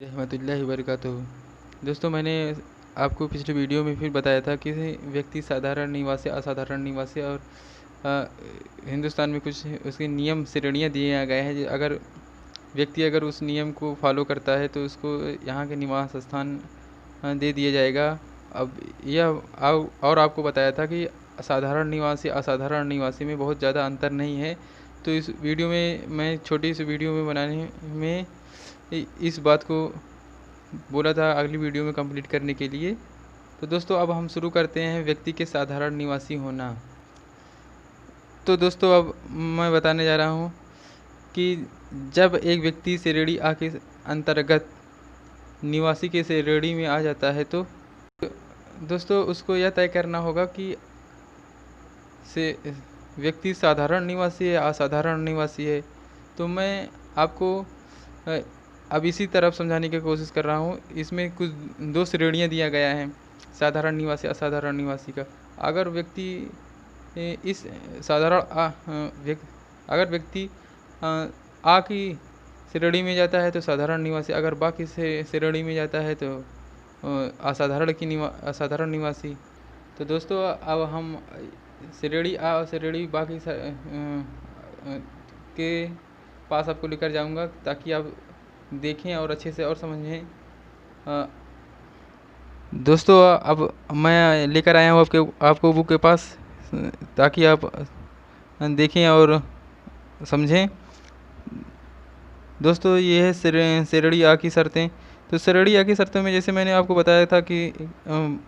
रहमतुल्लाहि वबरकातुहू। दोस्तों, मैंने आपको पिछले वीडियो में फिर बताया था कि व्यक्ति साधारण निवासी, असाधारण निवासी और हिंदुस्तान में कुछ उसके नियम श्रेणियाँ दिए गए हैं। अगर व्यक्ति उस नियम को फॉलो करता है तो उसको यहाँ के निवास स्थान दे दिया जाएगा। अब यह और आपको बताया था कि साधारण निवासी असाधारण निवासी में बहुत ज़्यादा अंतर नहीं है। तो इस वीडियो में मैं छोटी सी वीडियो में बनाने में इस बात को बोला था अगली वीडियो में कंप्लीट करने के लिए। तो दोस्तों, अब हम शुरू करते हैं व्यक्ति के साधारण निवासी होना। तो दोस्तों, अब मैं बताने जा रहा हूँ कि जब एक व्यक्ति श्रेणी आ के अंतर्गत निवासी के श्रेणी में आ जाता है तो दोस्तों उसको यह तय करना होगा कि से व्यक्ति साधारण निवासी है असाधारण निवासी है। तो मैं आपको अब इसी तरफ समझाने की कोशिश कर रहा हूँ। इसमें कुछ दो श्रेणियाँ दिया गया है साधारण निवासी असाधारण निवासी का। अगर व्यक्ति इस साधारण अगर व्यक्ति आ की श्रेणी में जाता है तो साधारण निवासी, अगर बा की श्रेणी में जाता है तो असाधारण निवासी। तो दोस्तों, अब हम श्रेणी आ और श्रेणी बा की के पास आपको लेकर जाऊंगा ताकि आप देखें और अच्छे से और समझें। दोस्तों, अब मैं लेकर आया हूँ आपको बुक के पास ताकि आप देखें और समझें। दोस्तों, ये है श्रेणी आ की शर्तें। तो श्रेणी आ की शर्तों में जैसे मैंने आपको बताया था कि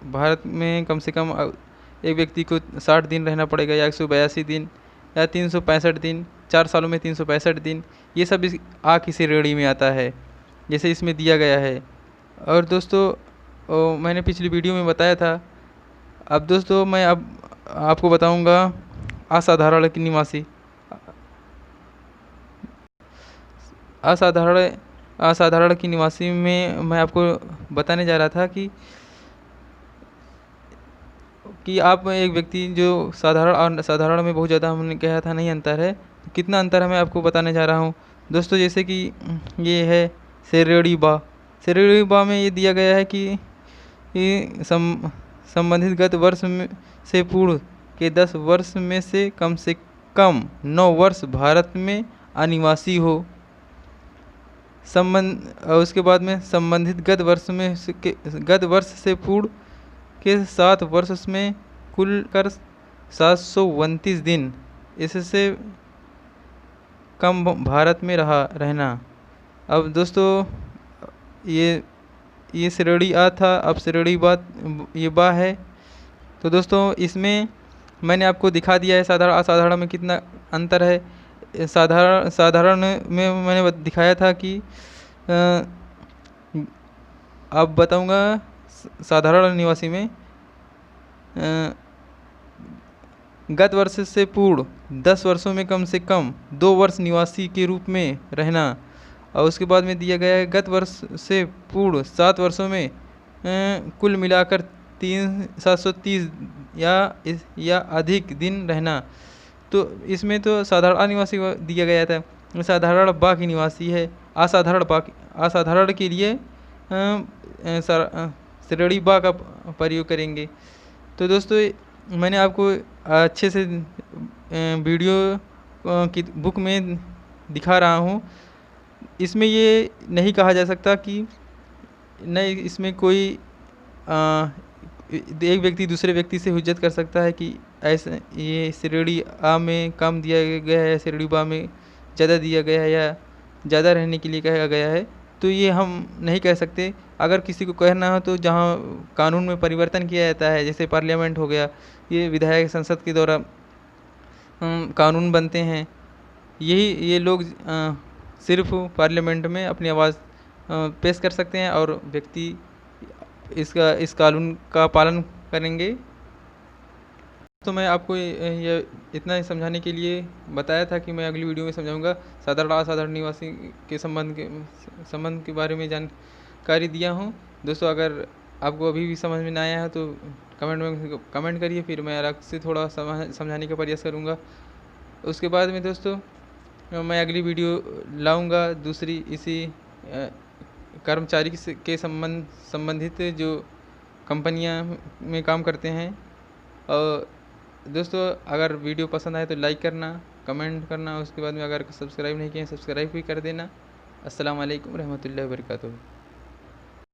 भारत में कम से कम एक व्यक्ति को 60 दिन रहना पड़ेगा या 182 दिन या 365 दिन, 4 सालों में 365 दिन। ये सब इस आ की श्रेणी में आता है जैसे इसमें दिया गया है। और दोस्तों, मैंने पिछली वीडियो में बताया था। अब दोस्तों, मैं अब आपको बताऊंगा असाधारण की निवासी। असाधारण की निवासी में मैं आपको बताने जा रहा था कि आप एक व्यक्ति जो साधारण और साधारण में बहुत ज़्यादा हमने कहा था नहीं अंतर है, तो कितना अंतर है मैं आपको बताने जा रहा हूँ। दोस्तों, जैसे कि ये है श्रेणी बा। श्रेणी बा में ये दिया गया है कि संबंधित गत वर्ष से पूर्व के 10 वर्ष में से कम 9 वर्ष भारत में अनिवासी हो। उसके बाद में संबंधित गत वर्ष से पूर्व के 7 वर्ष में कुल कर 729 दिन इससे कम भारत में रहना। अब दोस्तों, ये श्रेणी आ था, अब श्रेणी ये बा है। तो दोस्तों, इसमें मैंने आपको दिखा दिया है साधारण असाधारण में कितना अंतर है। साधारण में मैंने दिखाया था कि अब बताऊंगा साधारण निवासी में गत वर्ष से पूर्व 10 वर्षों में कम से कम 2 वर्ष निवासी के रूप में रहना। और उसके बाद में दिया गया है गत वर्ष से पूर्व 7 वर्षों में कुल मिलाकर 730 या अधिक दिन रहना। तो इसमें तो साधारण निवासी दिया गया था, साधारण बा की निवासी है। असाधारण के लिए श्रेणी बा का प्रयोग करेंगे। तो दोस्तों, मैंने आपको अच्छे से वीडियो की बुक में दिखा रहा हूँ। इसमें ये नहीं कहा जा सकता कि नहीं, इसमें कोई एक व्यक्ति दूसरे व्यक्ति से हुज्जत कर सकता है कि ऐसे ये श्रेणी आ में कम दिया गया है, श्रेणी बा में ज़्यादा दिया गया है या ज़्यादा रहने के लिए कहा गया है। तो ये हम नहीं कह सकते। अगर किसी को कहना हो तो जहाँ कानून में परिवर्तन किया जाता है, जैसे पार्लियामेंट हो गया, ये विधायक संसद के द्वारा कानून बनते हैं। ये लोग सिर्फ पार्लियामेंट में अपनी आवाज़ पेश कर सकते हैं और व्यक्ति इस कानून का पालन करेंगे। तो मैं आपको ये इतना ही समझाने के लिए बताया था कि मैं अगली वीडियो में समझाऊंगा साधारण असाधारण निवासी के संबंध के बारे में जानकारी दिया हूँ। दोस्तों, अगर आपको अभी भी समझ में ना आया है तो कमेंट में कमेंट करिए, फिर मैं अलग से थोड़ा समझाने का प्रयास करूँगा। उसके बाद में दोस्तों मैं अगली वीडियो लाऊंगा दूसरी इसी कर्मचारी के संबंधित जो कंपनियां में काम करते हैं। और दोस्तों अगर वीडियो पसंद आए तो लाइक करना, कमेंट करना, उसके बाद में अगर सब्सक्राइब नहीं किए हैं सब्सक्राइब भी कर देना। अस्सलाम वालेकुम रहमतुल्लाहि व बरकातुहू।